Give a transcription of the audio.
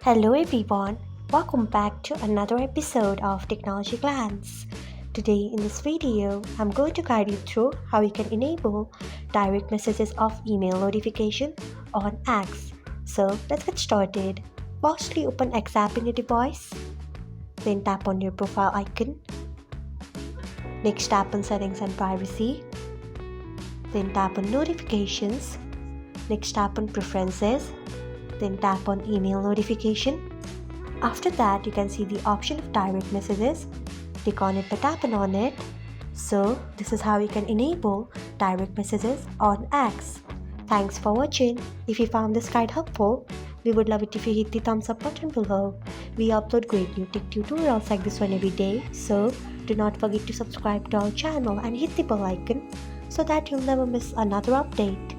Hello everyone, welcome back to another episode of Technology Glance. Today in this video, I'm going to guide you through how you can enable direct messages of email notification on X. So let's get started. Firstly, open X app in your device, then tap on your profile icon. Next, tap on settings and privacy, then tap on notifications. Next, tap on preferences, then tap on email notification. After that, you can see the option of direct messages. Click on it by tapping on it. So this is how you can enable direct messages on X. Thanks for watching. If you found this guide helpful, we would love it if you hit the thumbs up button below. We upload great new tech tutorials like this one every day, so do not forget to subscribe to our channel and hit the bell icon so that you'll never miss another update.